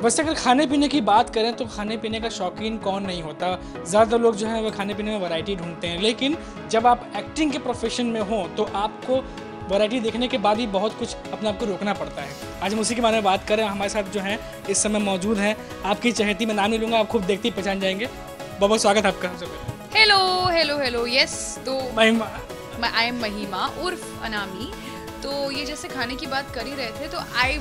वैसे अगर खाने पीने की बात करें तो खाने पीने का शौकीन कौन नहीं होता। ज़्यादातर लोग जो हैं वो खाने पीने में वैरायटी ढूंढते हैं, लेकिन जब आप एक्टिंग के प्रोफेशन में हो तो आपको वैरायटी देखने के बाद भी बहुत कुछ अपने आप को रोकना पड़ता है। आज हम उसी के बारे में बात करें। हमारे साथ जो हैं इस समय मौजूद हैं आपकी चहेती, मैं नाम नहीं लूँगा, आप खुद देखते ही पहचान जाएंगे। बहुत बहुत स्वागत है आपका। Hello hello hello, yes. तो महिमा, आई एम महिमा उर्फ अनामी। तो ये जैसे खाने की बात कर ही रहे थे तो I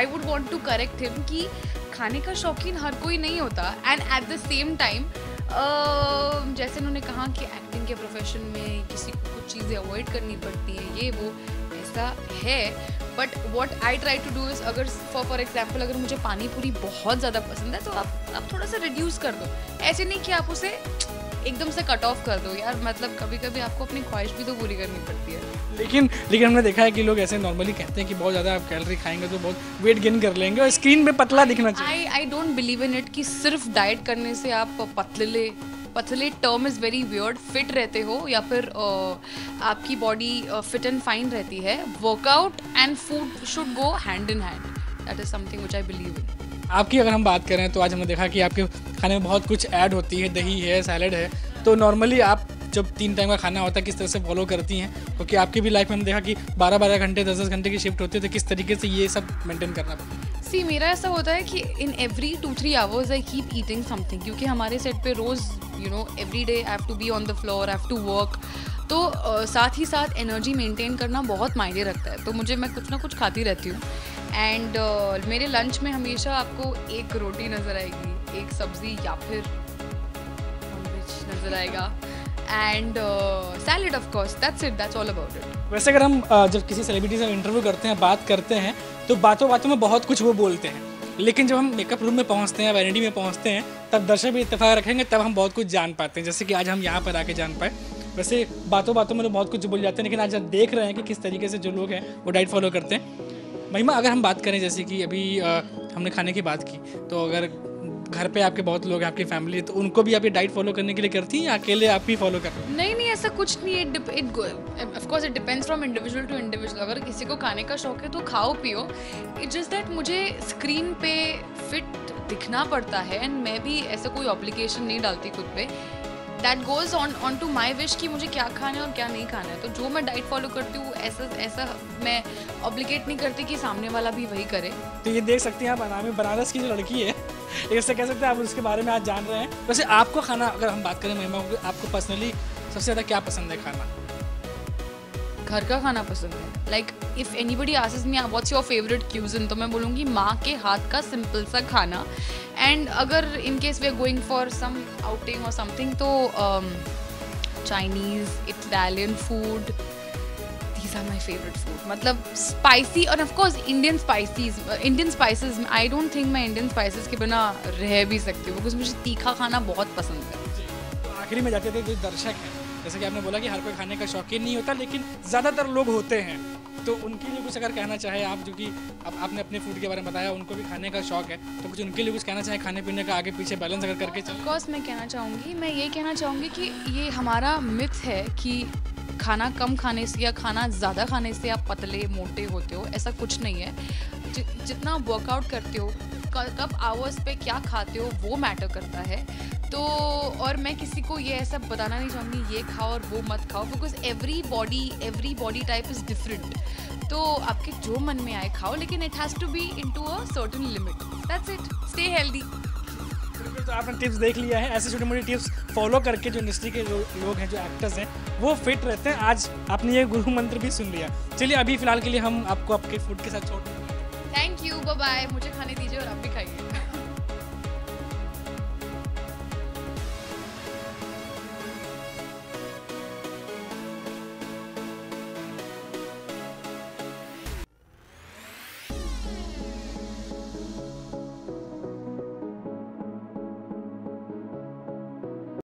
would want to correct him कि खाने का शौकीन हर कोई नहीं होता। And at the same time जैसे उन्होंने कहा कि एक्टिंग के प्रोफेशन में किसी को कुछ चीज़ें अवॉइड करनी पड़ती हैं, ये वो ऐसा है। But what I try to do is, अगर फॉर एग्जाम्पल अगर मुझे पानी पूरी बहुत ज़्यादा पसंद है तो आप थोड़ा सा रिड्यूस कर दो। ऐसे नहीं कि आप उसे एकदम से कट ऑफ कर दो यार, मतलब कभी कभी आपको अपनी ख्वाहिश भी तो पूरी करनी पड़ती है। लेकिन हमने देखा है कि लोग ऐसे नॉर्मली कहते हैं कि बहुत ज़्यादा आप कैलोरी खाएंगे तो बहुत वेट गेन कर लेंगे और स्क्रीन पे पतला दिखना चाहिए। I don't believe in it कि सिर्फ डाइट करने से आप पतले term is very weird, fit रहते हो या फिर आपकी बॉडी फिट एंड फाइन रहती है। Workout and food should go hand in hand, that is something which I believe in. आपकी अगर हम बात करें तो आज हमने देखा कि आपके खाने में बहुत कुछ ऐड होती है, दही है, सैलड है। तो नॉर्मली आप जब 3 टाइम का खाना होता है किस तरह से फॉलो करती हैं? क्योंकि आपकी भी लाइफ में हमने देखा कि 12-12 घंटे 10-10 घंटे की शिफ्ट होती है, तो किस तरीके से ये सब मेंटेन करना पड़ता है? सी मेरा ऐसा होता है कि in every 2-3 hours I keep eating something, क्योंकि हमारे सेट पे रोज़ every day I have to be on the floor, I have to work. तो साथ ही साथ एनर्जी मेंटेन करना बहुत मायने रखता है। तो मैं कुछ ना कुछ खाती रहती हूँ। एंड मेरे लंच में हमेशा आपको एक रोटी नज़र आएगी, एक सब्ज़ी या फिर नॉनवेज नज़र आएगा, and salad of course, that's all about it. वैसे अगर हम जब किसी सेलिब्रिटी से इंटरव्यू करते हैं, बात करते हैं, तो बातों बातों में बहुत कुछ वो बोलते हैं, लेकिन जब हम मेकअप रूम में पहुंचते हैं, वैनिटी में पहुंचते हैं, तब दर्शक भी इत्तेफाक रखेंगे, तब हम बहुत कुछ जान पाते हैं, जैसे कि आज हम यहाँ पर आके जान पाए। वैसे बातों बातों में तो बहुत कुछ बोल जाते हैं, लेकिन आज हम देख रहे हैं कि किस तरीके से जो लोग हैं वो डाइट फॉलो करते हैं। महिमा, अगर हम बात करें जैसे कि अभी हमने खाने की बात की, तो अगर घर पे आपके बहुत लोग हैं, आपकी फैमिली, तो उनको भी आप ये डाइट फॉलो करने के लिए करती हैं या अकेले आप ही फॉलो कर रहे हैं? नहीं, ऐसा कुछ नहीं है। Of course it depends from individual to individual. अगर किसी को खाने का शौक है तो खाओ पियो। इट्स जस्ट दैट मुझे स्क्रीन पे फिट दिखना पड़ता है, एंड मैं भी ऐसा कोई ऑब्लिगेशन नहीं डालती खुद पे। That goes on to my wish कि मुझे क्या खाना है और क्या नहीं खाना है। तो जो मैं डाइट फॉलो करती हूँ ऐसा मैं ऑब्लिगेट नहीं करती कि सामने वाला भी वही करे। तो ये देख सकते हैं आप, अनामी बनारस की जो लड़की है, इससे कह सकते हैं आप उसके बारे में आज जान रहे हैं। वैसे आपको खाना, अगर हम बात करें महिमा, आपको पर्सनली सबसे ज़्यादा क्या पसंद है खाना? घर का खाना पसंद है। Like if anybody asks me what's your favourite cuisine, तो मैं बोलूँगी माँ के हाथ का सिंपल सा खाना। एंड अगर in case we are going for some outing और समथिंग, तो Chinese, Italian food, these are my favourite food. मतलब स्पाइसी, और of course Indian spices. I don't think मैं इंडियन स्पाइसेस के बिना रह भी सकती हूँ, बिकॉज मुझे तीखा खाना बहुत पसंद है। तो आखिरी में जाते थे, जो दर्शक हैं, जैसे कि आपने बोला कि हर कोई खाने का शौकीन नहीं होता, लेकिन ज़्यादातर लोग होते हैं, तो उनके लिए कुछ अगर कहना चाहे आप, जो कि आपने अपने फूड के बारे में बताया, उनको भी खाने का शौक है, तो कुछ उनके लिए कुछ कहना चाहे, खाने पीने का आगे पीछे बैलेंस अगर करके चल। ऑफ कोर्स मैं ये कहना चाहूँगी कि ये हमारा मिथ है कि खाना कम खाने से या खाना ज़्यादा खाने से आप पतले मोटे होते हो। ऐसा कुछ नहीं है। जितना वर्कआउट करते हो, कब आवर्स पे क्या खाते हो, वो मैटर करता है। तो और मैं किसी को ये ऐसा बताना नहीं चाहूँगी ये खाओ और वो मत खाओ, because every body type is different. तो आपके जो मन में आए खाओ, लेकिन it has to be into a certain limit. That's it. Stay healthy. तो आपने टिप्स देख लिया है, ऐसे छोटी मोटी टिप्स फॉलो करके जो इंडस्ट्री के लोग हैं, जो एक्टर्स हैं, वो फिट रहते हैं। आज आपने ये गुरु मंत्र भी सुन लिया। चलिए अभी फिलहाल के लिए हम आपको आपके फूड के साथ छोड़ देंगे। Thank you, bye bye. मुझे खाने दीजिए और आप भी खाइए।